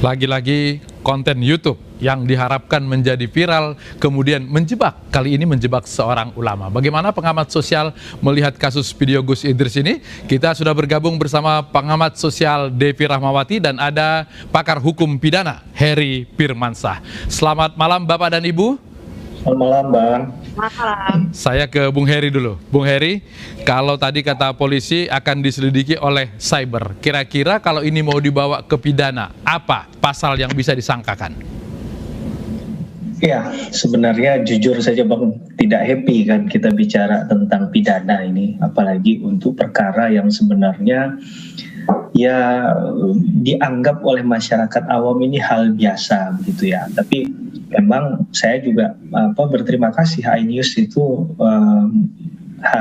Lagi-lagi konten YouTube yang diharapkan menjadi viral kemudian menjebak, kali ini menjebak seorang ulama. Bagaimana pengamat sosial melihat kasus video Gus Idris ini? Kita sudah bergabung bersama pengamat sosial Devi Rahmawati dan ada pakar hukum pidana Heri Firmansyah. Selamat malam Bapak dan Ibu. Selamat malam Bang. Selamat malam. Saya ke Bung Heri dulu. Bung Heri, kalau tadi kata polisi akan diselidiki oleh cyber, kira-kira kalau ini mau dibawa ke pidana, apa pasal yang bisa disangkakan? Ya, sebenarnya jujur saja Bang, tidak happy kan kita bicara tentang pidana ini, apalagi untuk perkara yang sebenarnya ya dianggap oleh masyarakat awam ini hal biasa begitu ya. Tapi memang saya juga berterima kasih iNews itu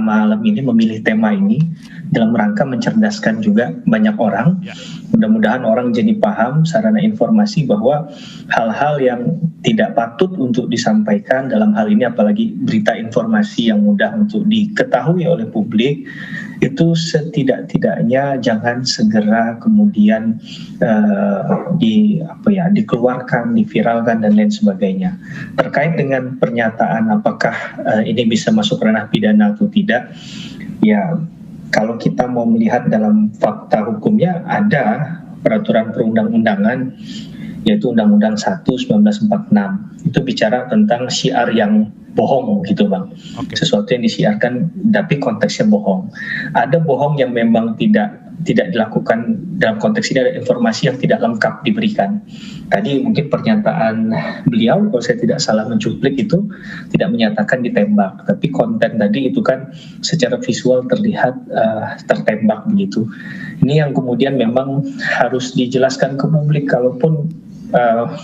malam ini memilih tema ini dalam rangka mencerdaskan juga banyak orang. Mudah-mudahan orang jadi paham sarana informasi bahwa hal-hal yang tidak patut untuk disampaikan dalam hal ini, apalagi berita informasi yang mudah untuk diketahui oleh publik, itu setidak-tidaknya jangan segera kemudian dikeluarkan, diviralkan dan lain sebagainya. Terkait dengan pernyataan apakah ini bisa masuk ranah pidana atau tidak, ya kalau kita mau melihat dalam fakta hukumnya ada peraturan perundang-undangan yaitu Undang-Undang 1 1946 itu bicara tentang syiar yang bohong gitu Bang. Sesuatu yang disiarkan tapi konteksnya bohong. Ada bohong yang memang tidak dilakukan, dalam konteks ini ada informasi yang tidak lengkap diberikan. Tadi mungkin pernyataan beliau kalau saya tidak salah mencuplik itu tidak menyatakan ditembak, tapi konten tadi itu kan secara visual terlihat tertembak begitu. Ini yang kemudian memang harus dijelaskan ke publik, kalaupun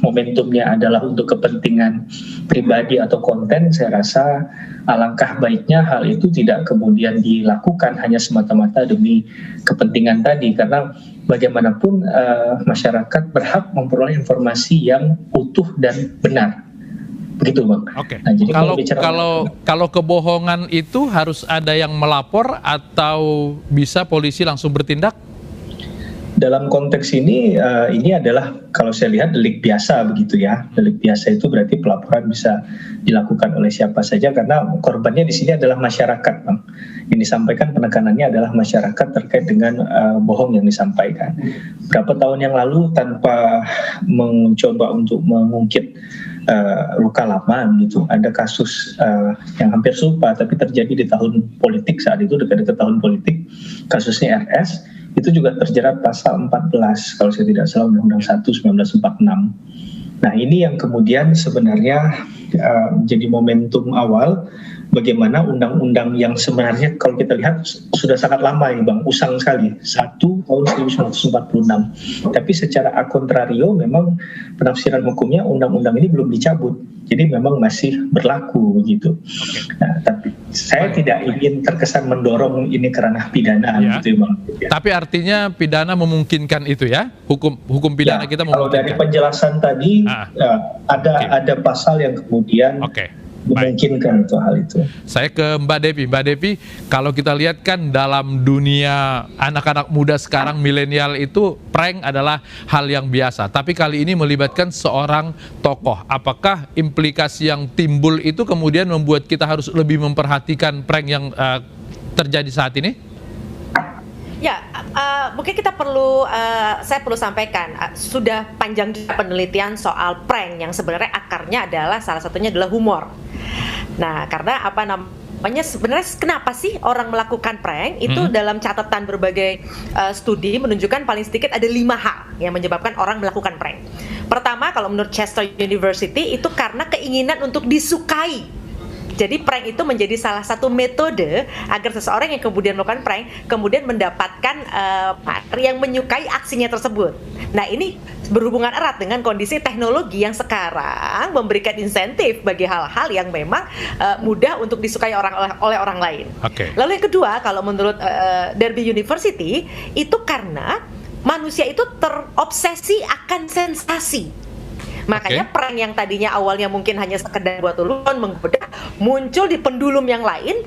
momentumnya adalah untuk kepentingan pribadi atau konten, saya rasa alangkah baiknya hal itu tidak kemudian dilakukan hanya semata-mata demi kepentingan tadi, karena bagaimanapun masyarakat berhak memperoleh informasi yang utuh dan benar. Begitu Bang. Oke. Nah, jadi kalau kebohongan itu harus ada yang melapor atau bisa polisi langsung bertindak? Dalam konteks ini adalah kalau saya lihat delik biasa begitu ya. Delik biasa itu berarti pelaporan bisa dilakukan oleh siapa saja karena korbannya di sini adalah masyarakat, Bang. Yang disampaikan penekanannya adalah masyarakat terkait dengan bohong yang disampaikan. Berapa tahun yang lalu tanpa mencoba untuk mengungkit luka lama gitu, ada kasus yang hampir serupa tapi terjadi di tahun politik saat itu, dekat-dekat tahun politik, kasusnya RS. Itu juga terjerat pasal 14 kalau saya tidak salah Undang-Undang 1 1946. Nah ini yang kemudian sebenarnya jadi momentum awal bagaimana undang-undang yang sebenarnya kalau kita lihat sudah sangat lama ini Bang, usang sekali, 1 tahun 1946. Tapi secara a contrario memang penafsiran hukumnya undang-undang ini belum dicabut. Jadi memang masih berlaku begitu. Nah, tapi saya tidak ingin terkesan mendorong ini ke ranah pidana gitu Bang. Tapi artinya pidana memungkinkan itu ya? Hukum pidana kita memungkinkan. Kalau dari penjelasan tadi ada pasal yang kemudian memungkinkan untuk hal itu. Saya ke Mbak Devi. Mbak Devi, kalau kita lihat kan dalam dunia anak-anak muda sekarang, milenial itu prank adalah hal yang biasa. Tapi kali ini melibatkan seorang tokoh. Apakah implikasi yang timbul itu kemudian membuat kita harus lebih memperhatikan prank yang terjadi saat ini? Ya, mungkin kita perlu, saya perlu sampaikan, sudah panjang penelitian soal prank yang sebenarnya akarnya adalah salah satunya adalah humor. Nah, karena apa namanya sebenarnya kenapa sih orang melakukan prank itu dalam catatan berbagai studi menunjukkan paling sedikit ada 5 hal yang menyebabkan orang melakukan prank. Pertama, kalau menurut Chester University itu karena keinginan untuk disukai. Jadi prank itu menjadi salah satu metode agar seseorang yang kemudian melakukan prank kemudian mendapatkan partner yang menyukai aksinya tersebut. Nah ini berhubungan erat dengan kondisi teknologi yang sekarang memberikan insentif bagi hal-hal yang memang mudah untuk disukai oleh orang lain. Lalu yang kedua, kalau menurut Derby University itu karena manusia itu terobsesi akan sensasi. Makanya prank yang tadinya awalnya mungkin hanya sekedar buat lucuan, menggoda, muncul di pendulum yang lain,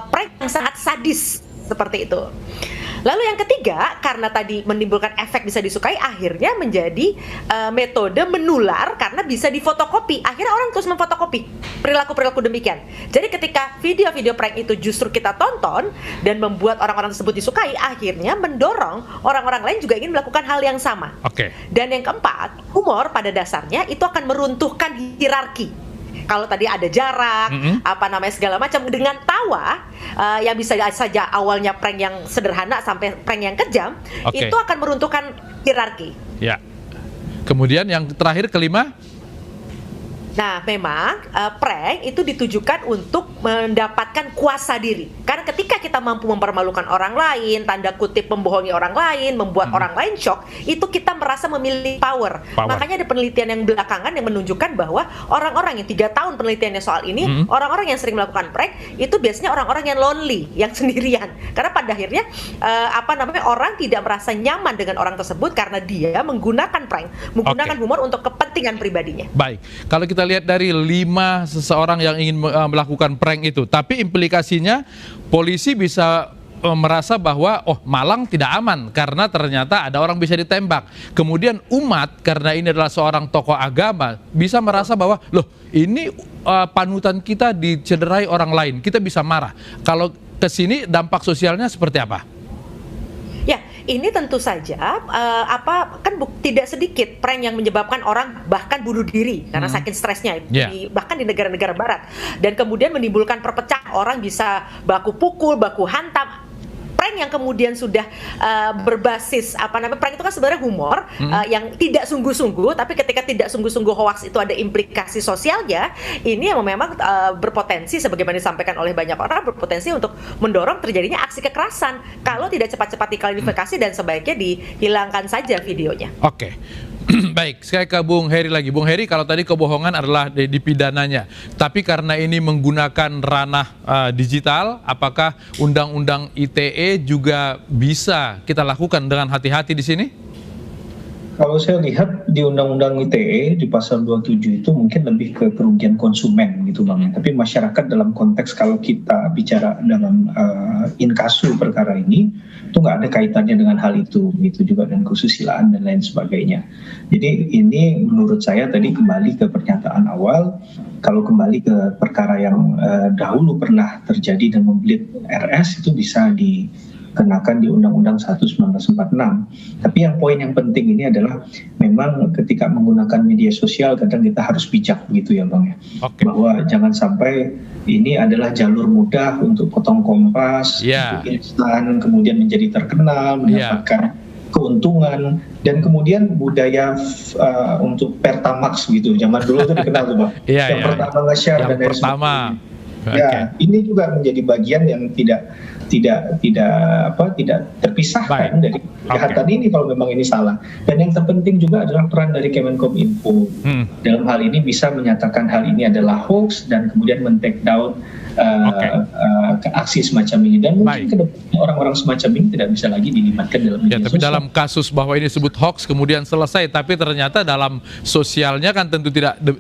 prank yang sangat sadis seperti itu. Lalu yang ketiga, karena tadi menimbulkan efek bisa disukai, akhirnya menjadi metode menular karena bisa difotokopi. Akhirnya orang terus memfotokopi perilaku-perilaku demikian. Jadi ketika video-video prank itu justru kita tonton dan membuat orang-orang tersebut disukai, akhirnya mendorong orang-orang lain juga ingin melakukan hal yang sama. Dan yang keempat, humor pada dasarnya itu akan meruntuhkan hierarki. Kalau tadi ada jarak, segala macam, dengan tawa yang bisa saja awalnya prank yang sederhana sampai prank yang kejam, itu akan meruntuhkan hierarki. Ya. Kemudian yang terakhir, kelima. Nah, memang prank itu ditujukan untuk mendapatkan kuasa diri. Karena ketika kita mampu mempermalukan orang lain, tanda kutip membohongi orang lain, membuat orang lain shock, itu kita merasa memiliki power. Makanya ada penelitian yang belakangan yang menunjukkan bahwa orang-orang yang 3 tahun penelitiannya soal ini, orang-orang yang sering melakukan prank itu biasanya orang-orang yang lonely, yang sendirian. Karena pada akhirnya orang tidak merasa nyaman dengan orang tersebut karena dia menggunakan prank, menggunakan humor untuk kepentingan pribadinya. Baik, kalau kita lihat dari 5 seseorang yang ingin melakukan prank itu, tapi implikasinya polisi bisa merasa bahwa Malang tidak aman karena ternyata ada orang bisa ditembak. Kemudian umat, karena ini adalah seorang tokoh agama, bisa merasa bahwa loh, ini panutan kita dicederai orang lain, kita bisa marah. Kalau ke sini dampak sosialnya seperti apa? Ya, ini tentu saja tidak sedikit prank yang menyebabkan orang bahkan bunuh diri karena saking stresnya, bahkan di negara-negara barat, dan kemudian menimbulkan perpecahan, orang bisa baku pukul, baku hantam. Prank yang kemudian sudah berbasis prank itu kan sebenarnya humor yang tidak sungguh-sungguh, tapi ketika tidak sungguh-sungguh hoax itu ada implikasi sosialnya. Ini yang memang berpotensi, sebagaimana disampaikan oleh banyak orang, berpotensi untuk mendorong terjadinya aksi kekerasan kalau tidak cepat-cepat diklarifikasi dan sebaiknya dihilangkan saja videonya. Baik, saya ke Bung Heri lagi. Bung Heri, kalau tadi kebohongan adalah di pidananya, tapi karena ini menggunakan ranah digital, apakah Undang-Undang ITE juga bisa kita lakukan dengan hati-hati di sini? Kalau saya lihat di Undang-Undang ITE di pasal 27 itu mungkin lebih ke kerugian konsumen gitu Bang. Tapi masyarakat dalam konteks kalau kita bicara dalam inkasu perkara ini itu nggak ada kaitannya dengan hal itu, gitu juga dengan kesusilaan dan lain sebagainya. Jadi ini menurut saya tadi kembali ke pernyataan awal, kalau kembali ke perkara yang dahulu pernah terjadi dan membelit RS itu bisa dikenakan di Undang-Undang 1 1946. Tapi yang poin yang penting ini adalah memang ketika menggunakan media sosial kadang kita harus bijak begitu ya Bang ya. Bahwa jangan sampai ini adalah jalur mudah untuk potong kompas, untuk instan, kemudian menjadi terkenal, mendapatkan keuntungan, dan kemudian budaya untuk pertamax gitu. Zaman dulu itu dikenal tuh Bang. Yang pertama nge-share dan lain sebagainya. Ini juga menjadi bagian yang tidak terpisahkan dari kejahatan ini kalau memang ini salah. Dan yang terpenting juga adalah peran dari Kemenkominfo dalam hal ini bisa menyatakan hal ini adalah hoax dan kemudian men-take down aksi semacam ini, dan mungkin ke depan orang-orang semacam ini tidak bisa lagi dilibatkan dalam media sosial. Tapi dalam kasus bahwa ini disebut hoax kemudian selesai, tapi ternyata dalam sosialnya kan tentu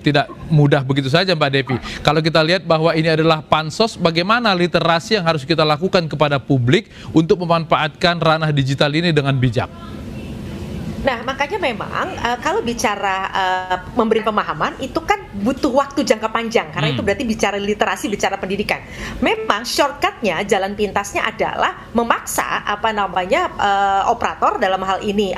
tidak mudah begitu saja Mbak Devi. Kalau kita lihat bahwa ini adalah pansos, bagaimana literasi yang harus kita lakukan kepada publik untuk memanfaatkan ranah digital ini dengan bijak? Nah, makanya memang kalau bicara memberi pemahaman itu kan butuh waktu jangka panjang, karena itu berarti bicara literasi, bicara pendidikan. Memang shortcutnya, jalan pintasnya adalah memaksa operator dalam hal ini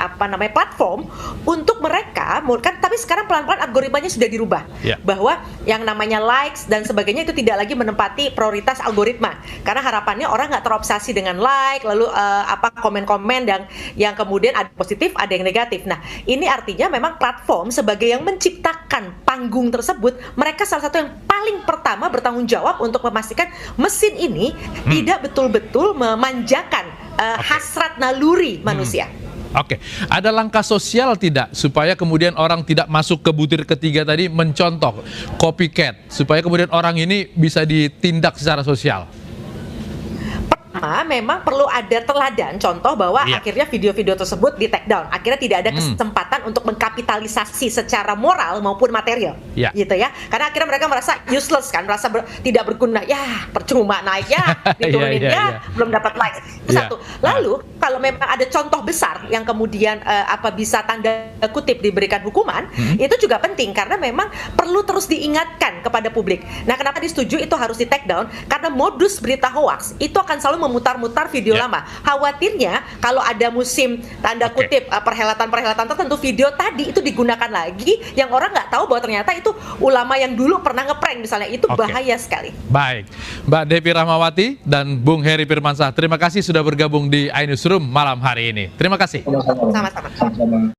platform untuk mereka tapi sekarang pelan-pelan algoritmanya sudah dirubah, bahwa yang namanya likes dan sebagainya itu tidak lagi menempati prioritas algoritma, karena harapannya orang nggak terobsesi dengan like, lalu komen-komen yang kemudian ada positif, ada yang negatif. Nah, ini artinya memang platform sebagai yang menciptakan panggung tersebut, mereka salah satu yang paling pertama bertanggung jawab untuk memastikan mesin ini tidak betul-betul memanjakan hasrat naluri manusia. Ada langkah sosial tidak supaya kemudian orang tidak masuk ke butir ketiga tadi, mencontoh copycat, supaya kemudian orang ini bisa ditindak secara sosial? Memang perlu ada teladan contoh bahwa akhirnya video-video tersebut di take down, akhirnya tidak ada kesempatan untuk mengkapitalisasi direvitalisasi secara moral maupun material, Ya. gitu ya. Karena akhirnya mereka merasa useless kan, merasa tidak berguna. Ya, percuma naik ya, diturunin Iya, iya, ya, iya. belum dapat likes. Itu Iya. satu. Lalu kalau memang ada contoh besar yang kemudian bisa tanda kutip diberikan hukuman, itu juga penting karena memang perlu terus diingatkan kepada publik. Nah, kenapa disetujui itu harus di take down? Karena modus berita hoax itu akan selalu memutar-mutar video Ya. lama. Khawatirnya kalau ada musim tanda Oke. kutip perhelatan-perhelatan tertentu, video tadi itu digunakan lagi yang orang nggak tahu bahwa ternyata itu ulama yang dulu pernah ngeprank misalnya, itu Oke. bahaya sekali. Baik, Mbak Devi Rahmawati dan Bung Heri Firmansyah, terima kasih sudah bergabung di iNewsroom malam hari ini. Terima kasih. Sama-sama. Sama-sama. Sama-sama.